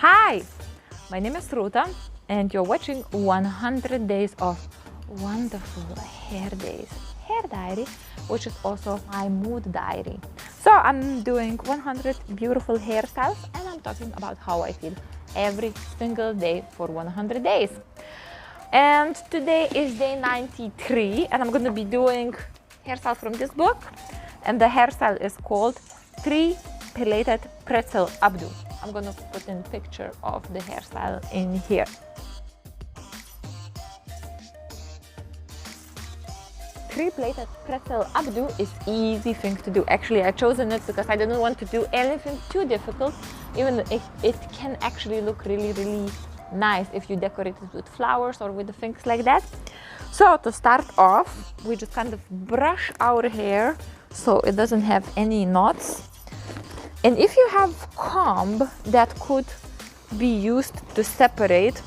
Hi, my name is Ruta and you're watching 100 days of wonderful hair days, hair diary, which is also my mood diary. So I'm doing 100 beautiful hairstyles and I'm talking about how I feel every single day for 100 days. And today is day 93 and I'm going to be doing hairstyle from this book, and the hairstyle is called Plaited Pretzel Updo. I'm going to put in a picture of the hairstyle in here. Plaited Pretzel Updo is easy thing to do. Actually, I chosen it because I didn't want to do anything too difficult, even if it can actually look really nice if you decorate it with flowers or with things like that. So to start off, we just kind of brush our hair so it doesn't have any knots. And if you have comb that could be used to separate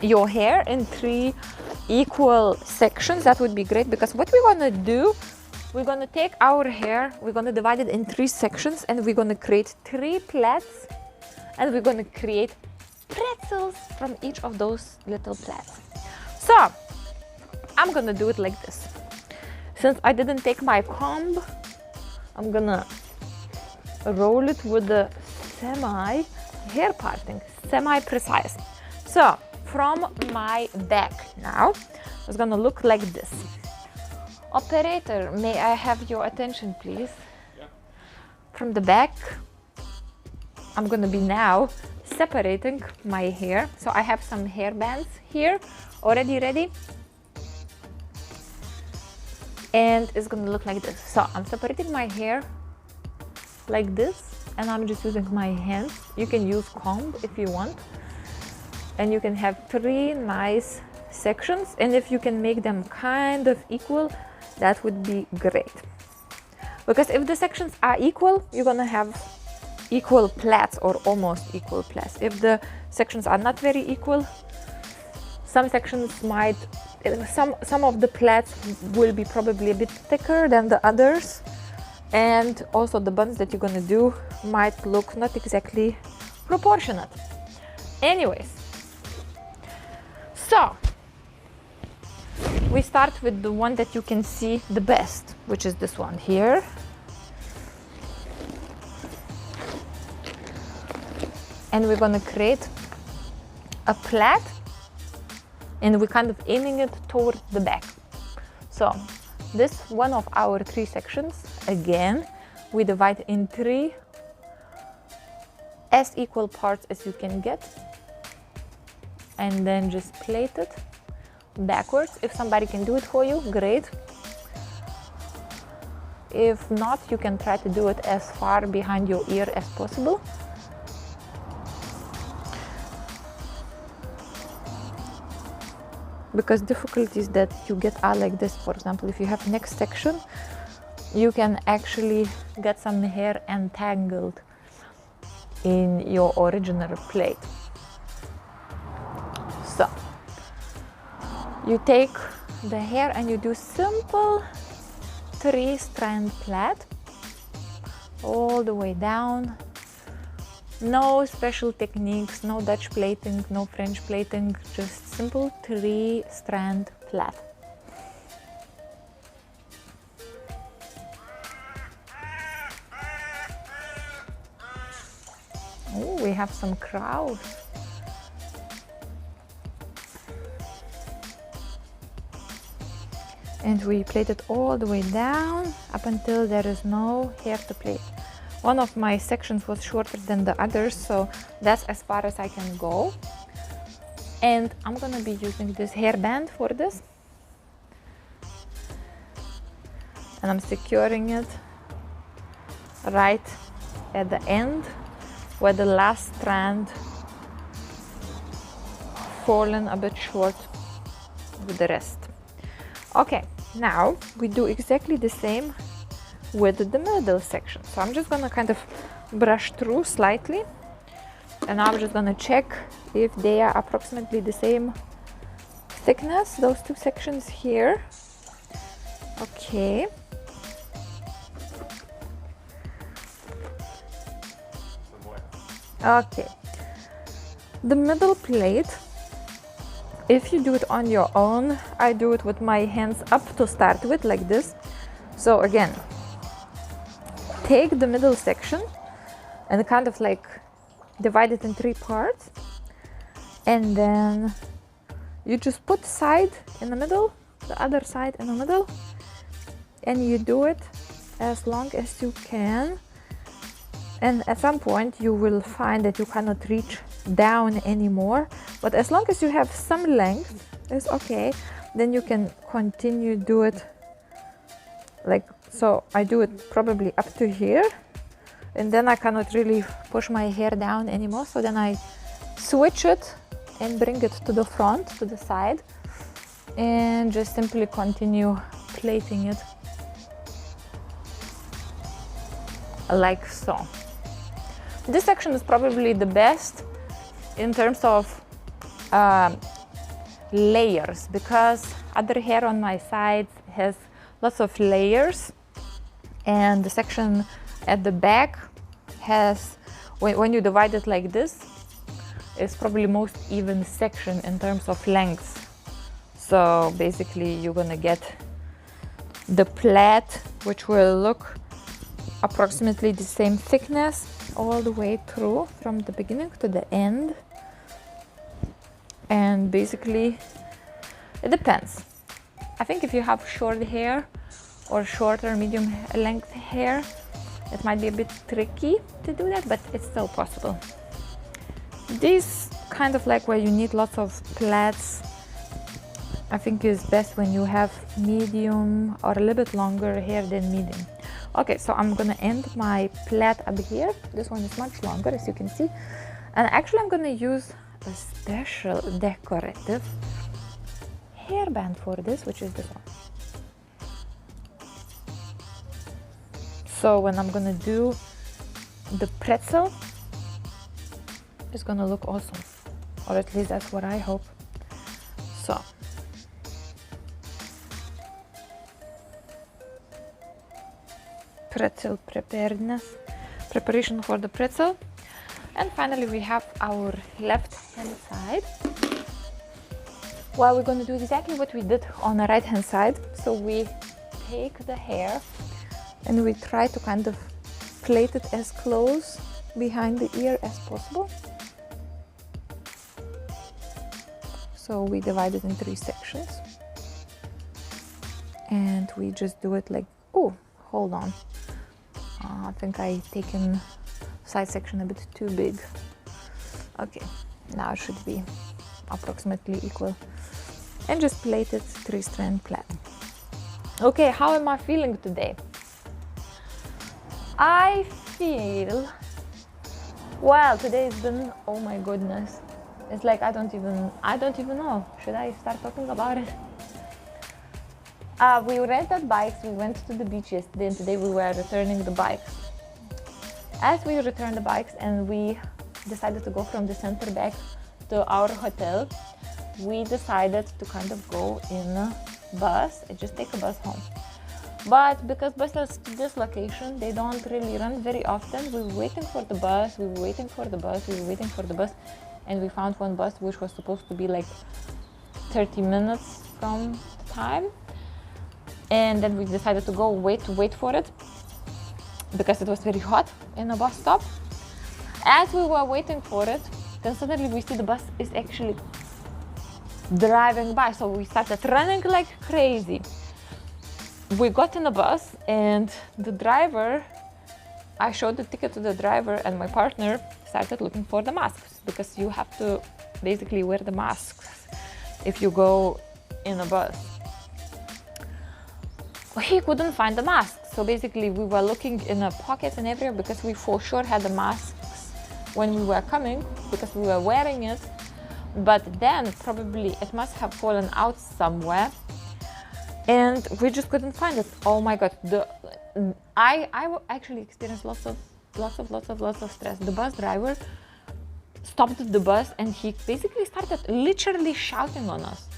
your hair in 3 equal sections, that would be great, because what we're gonna do, we're gonna take our hair, we're gonna divide it in 3 sections, and we're gonna create 3 plaits, and we're gonna create pretzels from each of those little plaits. So I'm gonna do it like this. Since I didn't take my comb, I'm gonna roll it with the semi hair parting, semi precise. So from my back now, it's gonna look like this. Operator, may I have your attention, please? Yeah. From the back, I'm gonna be now separating my hair. So I have some hair bands here already ready. And it's gonna look like this. So I'm separating my hair like this, and I'm just using my hands. You can use comb if you want. And you can have 3 nice sections, and if you can make them kind of equal, that would be great. Because if the sections are equal, you're gonna have equal plaits or almost equal plaits. If the sections are not very equal, some sections might, some of the plaits will be probably a bit thicker than the others, and also the buns that you're gonna do might look not exactly proportionate. Anyways, so we start with the one that you can see the best, which is this one here. And we're gonna create a plait, and we're kind of aiming it toward the back. So this one of our 3 sections, again, we divide in 3 as equal parts as you can get, and then just plait it backwards. If somebody can do it for you, great. If not, you can try to do it as far behind your ear as possible. Because difficulties that you get are like this. For example, if you have next section, you can actually get some hair entangled in your original plait. So you take the hair and you do simple 3-strand plait all the way down. No special techniques, no Dutch plaiting, no French plaiting, just simple 3-strand plait. Oh, we have some crows. And we plait it all the way down up until there is no hair to plait. One of my sections was shorter than the others, so that's as far as I can go. And I'm gonna be using this hairband for this. And I'm securing it right at the end where the last strand fallen a bit short with the rest. Okay, now we do exactly the same with the middle section. So I'm just gonna kind of brush through slightly, and I'm just gonna check if they are approximately the same thickness, those 2 sections here. Okay. Okay, the middle plate, if you do it on your own, I do it with my hands up to start with, like this. So again, take the middle section and kind of like divide it in 3 parts, and then you just put side in the middle, the other side in the middle, and you do it as long as you can. And at some point you will find that you cannot reach down anymore, but as long as you have some length, it's okay. Then you can continue do it like so. I do it probably up to here, and then I cannot really push my hair down anymore, so then I switch it and bring it to the front, to the side, and just simply continue plaiting it like so. This section is probably the best in terms of layers, because other hair on my sides has lots of layers, and the section at the back has, when you divide it like this, it's probably most even section in terms of length. So basically you're gonna get the plait, which will look approximately the same thickness all the way through from the beginning to the end. And basically it depends. I think if you have short hair or shorter medium length hair, it might be a bit tricky to do that, but it's still possible. This kind of like where you need lots of plaits, I think is best when you have medium or a little bit longer hair than medium. Okay, so I'm gonna end my plait up here. This one is much longer, as you can see. And actually I'm gonna use a special decorative hairband for this, which is this one. So when I'm gonna do the pretzel, it's gonna look awesome, or at least that's what I hope. So pretzel preparation for the pretzel. And finally we have our left hand side. Well, we're going to do exactly what we did on the right hand side. So we take the hair and we try to kind of plait it as close behind the ear as possible. So we divide it in 3 sections, and we just do it like, oh, hold on. I think I taken side section a bit too big. Okay, now it should be approximately equal. And just plait it 3-strand plait. Okay, how am I feeling today? I feel, well, today's been, oh my goodness. It's like I don't even know. Should I start talking about it? We rented bikes, we went to the beach yesterday, and today we were returning the bikes. As we returned the bikes and we decided to go from the center back to our hotel, we decided to kind of go in a bus and just take a bus home. But because buses to this location, they don't really run very often, we were waiting for the bus, and we found one bus which was supposed to be like 30 minutes from the time. And then we decided to go wait for it because it was very hot in a bus stop. As we were waiting for it, then suddenly we see the bus is actually driving by. So we started running like crazy. We got in the bus and the driver, I showed the ticket to the driver, and my partner started looking for the masks, because you have to basically wear the masks if you go in a bus. He couldn't find the mask, so basically we were looking in the pockets and everywhere, because we for sure had the masks when we were coming, because we were wearing it, but then probably it must have fallen out somewhere and we just couldn't find it. Oh my god, I actually experienced lots of stress. The bus driver stopped the bus and he basically started literally shouting on us.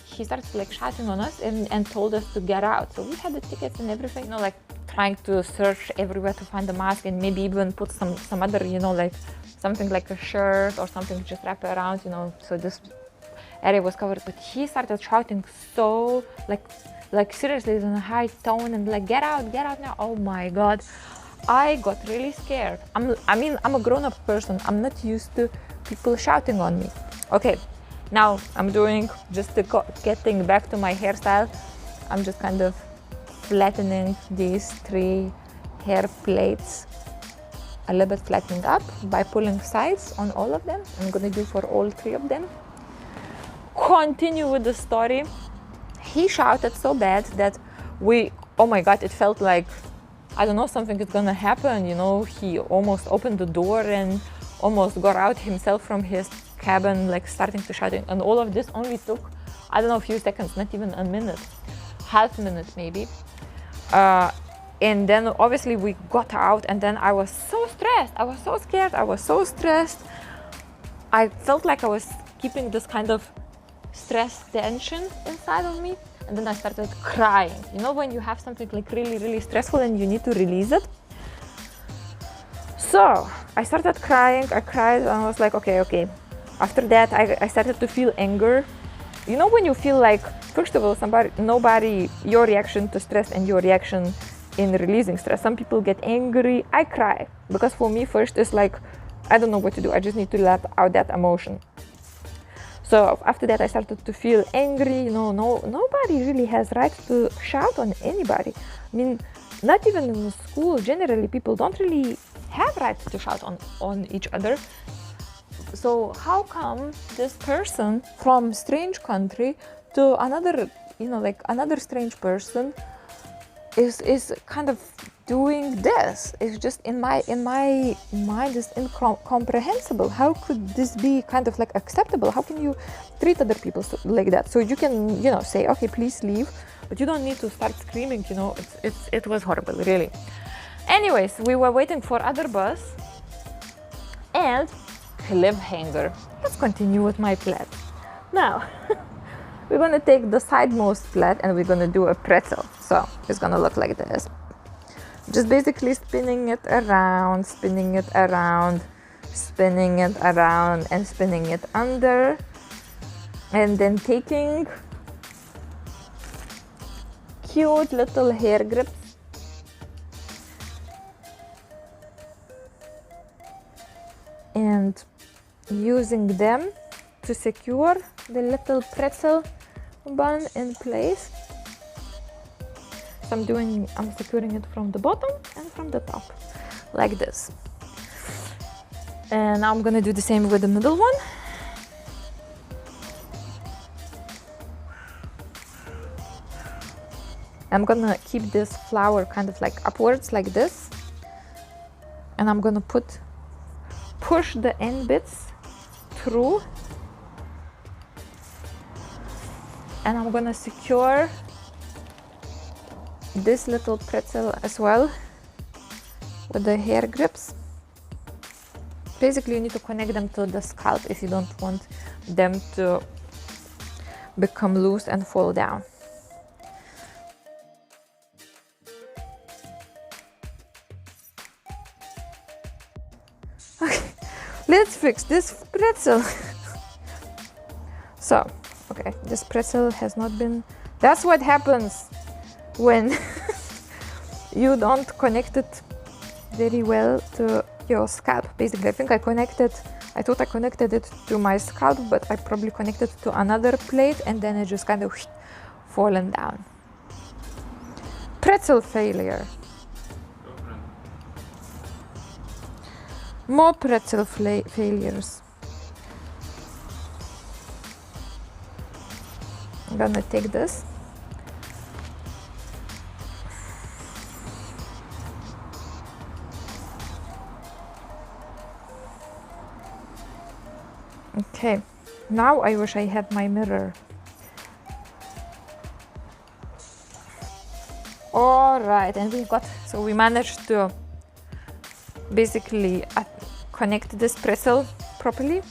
He started like shouting on us and told us to get out. So we had the tickets and everything, you know, like trying to search everywhere to find the mask, and maybe even put some other, you know, like something like a shirt or something, just wrap it around, you know, so this area was covered. But he started shouting so like seriously in a high tone and like, get out now. Oh my god, I got really scared. I mean, I'm a grown-up person. I'm not used to people shouting on me. Okay, now I'm doing, just to getting back to my hairstyle, I'm just kind of flattening these 3 hair plaits a little bit, flattening up by pulling sides on all of them. I'm gonna do for all 3 of them. Continue with the story. He shouted so bad that oh my god, it felt like, I don't know, something is gonna happen, you know. He almost opened the door and almost got out himself from his cabin, like starting to shouting. And all of this only took, I don't know, a few seconds, not even a minute, half a minute maybe. And then obviously we got out, and then I was so stressed. I was so scared. I was so stressed. I felt like I was keeping this kind of stress tension inside of me. And then I started crying. You know, when you have something like really, really stressful and you need to release it. So I started crying. I cried and I was like, okay. After that, I started to feel anger. You know, when you feel like, first of all, your reaction to stress and your reaction in releasing stress. Some people get angry. I cry because for me, first is like, I don't know what to do. I just need to let out that emotion. So after that, I started to feel angry. You know, nobody really has right to shout on anybody. I mean, not even in school. Generally, people don't really have right to shout on each other. So how come this person from strange country to another, you know, like another strange person is kind of doing this? It's just in my mind is incomprehensible. How could this be kind of like acceptable? How can you treat other people like that? So you can, you know, say, okay, please leave, but you don't need to start screaming, you know. It was horrible, really. Anyways, we were waiting for other bus, and cliffhanger. Let's continue with my plait. Now we're gonna take the sidemost plait and we're gonna do a pretzel. So it's gonna look like this. Just basically spinning it around, spinning it around, spinning it around, and spinning it under, and then taking cute little hair grips and using them to secure the little pretzel bun in place. So I'm securing it from the bottom and from the top, like this. And now I'm gonna do the same with the middle one. I'm gonna keep this flower kind of like upwards like this, and I'm gonna push the end bits through, and I'm gonna secure this little pretzel as well with the hair grips. Basically, you need to connect them to the scalp if you don't want them to become loose and fall down. Okay, let's fix this pretzel. So, okay, this pretzel has not been... That's what happens when you don't connect it very well to your scalp. Basically, I thought I connected it to my scalp, but I probably connected it to another plate, and then it just kind of fallen down. Pretzel failure. More pretzel failures. I'm gonna take this. Okay, now I wish I had my mirror. All right, and we managed to basically connect this pretzel properly.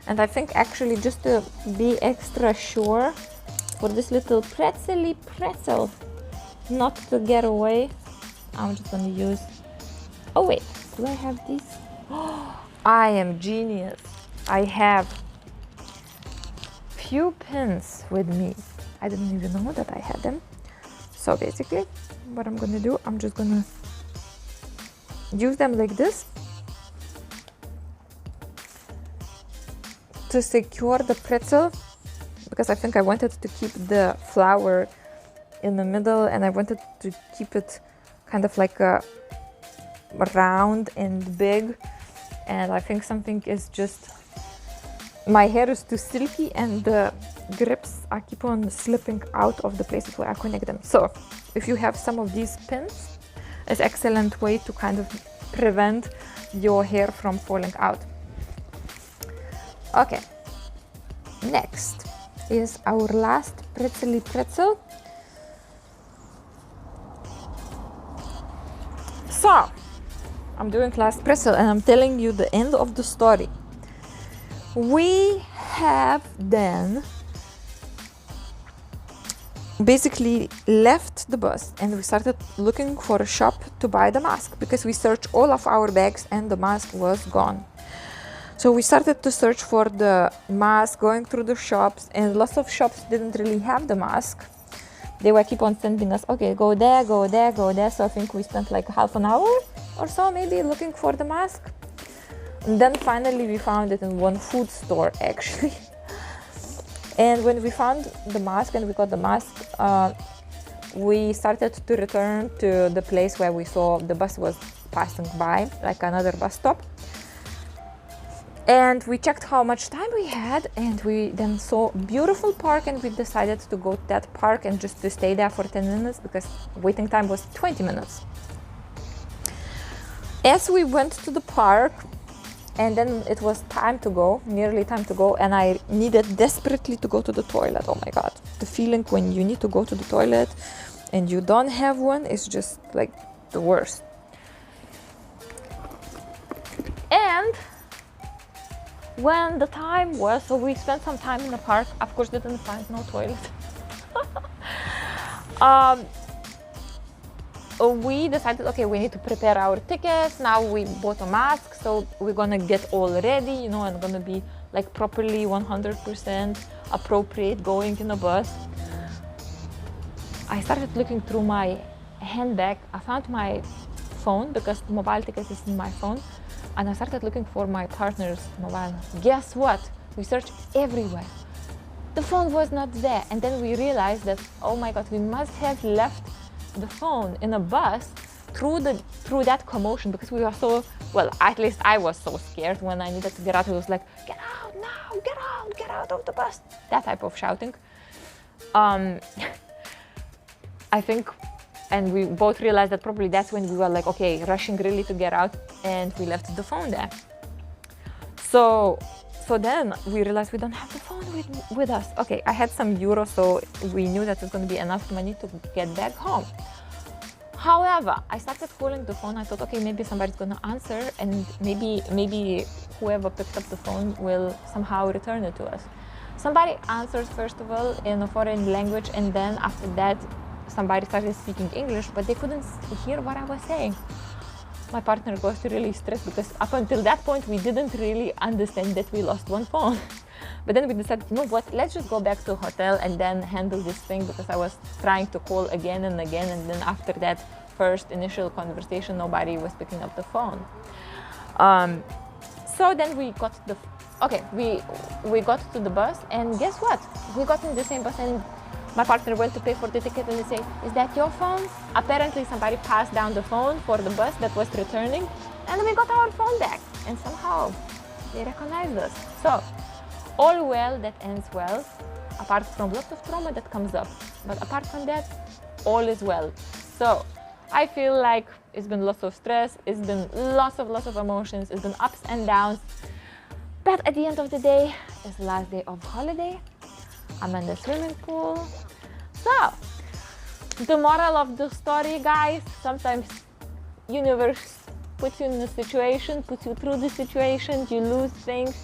And I think actually, just to be extra sure, for this little pretzel not to get away, I'm just gonna use, oh wait, do I have these? I am genius. I have few pins with me. I didn't even know that I had them. So basically, what I'm gonna do, I'm just gonna use them like this to secure the pretzel, because I think I wanted to keep the flour in the middle and I wanted to keep it kind of like a round and big. And I think something is just, my hair is too silky and the grips, I keep on slipping out of the places where I connect them. So if you have some of these pins, it's an excellent way to kind of prevent your hair from falling out. Okay, next is our last pretzel. So I'm doing last pretzel and I'm telling you the end of the story. We have then basically left the bus and we started looking for a shop to buy the mask, because we searched all of our bags and the mask was gone. So we started to search for the mask, going through the shops, and lots of shops didn't really have the mask. They were keep on sending us, okay, go there, go there, go there. So I think we spent like half an hour or so maybe looking for the mask. And then finally we found it in one food store actually. And when we found the mask and we got the mask, we started to return to the place where we saw the bus was passing by, like another bus stop. And we checked how much time we had, and we then saw a beautiful park, and we decided to go to that park and just to stay there for 10 minutes because waiting time was 20 minutes. As we went to the park, and then it was time to go, nearly time to go, and I needed desperately to go to the toilet. Oh my God, the feeling when you need to go to the toilet and you don't have one is just like the worst. And when the time was, so we spent some time in the park, of course didn't find no toilet. We decided, okay, we need to prepare our tickets. Now we bought a mask, so we're gonna get all ready, you know, and gonna be like properly 100% appropriate going in a bus. I started looking through my handbag. I found my phone because mobile tickets is in my phone. And I started looking for my partner's mobile. Guess what? We searched everywhere. The phone was not there. And then we realized that, oh my God, we must have left the phone in a bus through that commotion, because we were so, well, at least I was so scared when I needed to get out. It was like, get out now, get out of the bus. That type of shouting. I think, and we both realized that probably that's when we were like, okay, rushing really to get out, and we left the phone there. So then we realized we don't have the phone with us. Okay, I had some euros, so we knew that it's going to be enough money to get back home. However, I started calling the phone. I thought, okay, maybe somebody's going to answer, and maybe whoever picked up the phone will somehow return it to us. Somebody answers first of all in a foreign language, and then after that somebody started speaking English, but they couldn't hear what I was saying. My partner was really stressed because up until that point we didn't really understand that we lost one phone. But then we decided, you know what, let's just go back to the hotel and then handle this thing, because I was trying to call again and again, and then after that first initial conversation nobody was picking up the phone. So then we got we got to the bus, and guess what, we got in the same bus, and my partner went to pay for the ticket and they say, is that your phone? Apparently somebody passed down the phone for the bus that was returning, and we got our phone back, and somehow they recognized us. So all well that ends well, apart from lots of trauma that comes up. But apart from that, all is well. So I feel like it's been lots of stress, it's been lots of emotions, it's been ups and downs. But at the end of the day, it's the last day of holiday. I'm in the swimming pool. So, the moral of the story, guys, sometimes universe puts you in a situation, puts you through the situation, you lose things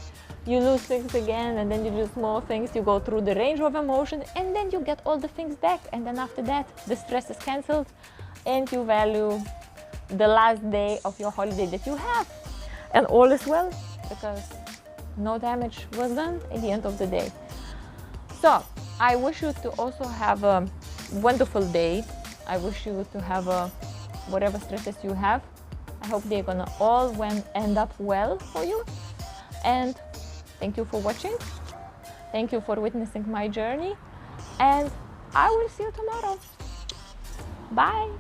again, and then you lose more things, you go through the range of emotion, and then you get all the things back, and then after that, the stress is cancelled, and you value the last day of your holiday that you have, and all is well, because no damage was done at the end of the day. So I wish you to also have a wonderful day. I wish you to have whatever stresses you have. I hope they're gonna all end up well for you. And thank you for watching. Thank you for witnessing my journey. And I will see you tomorrow. Bye.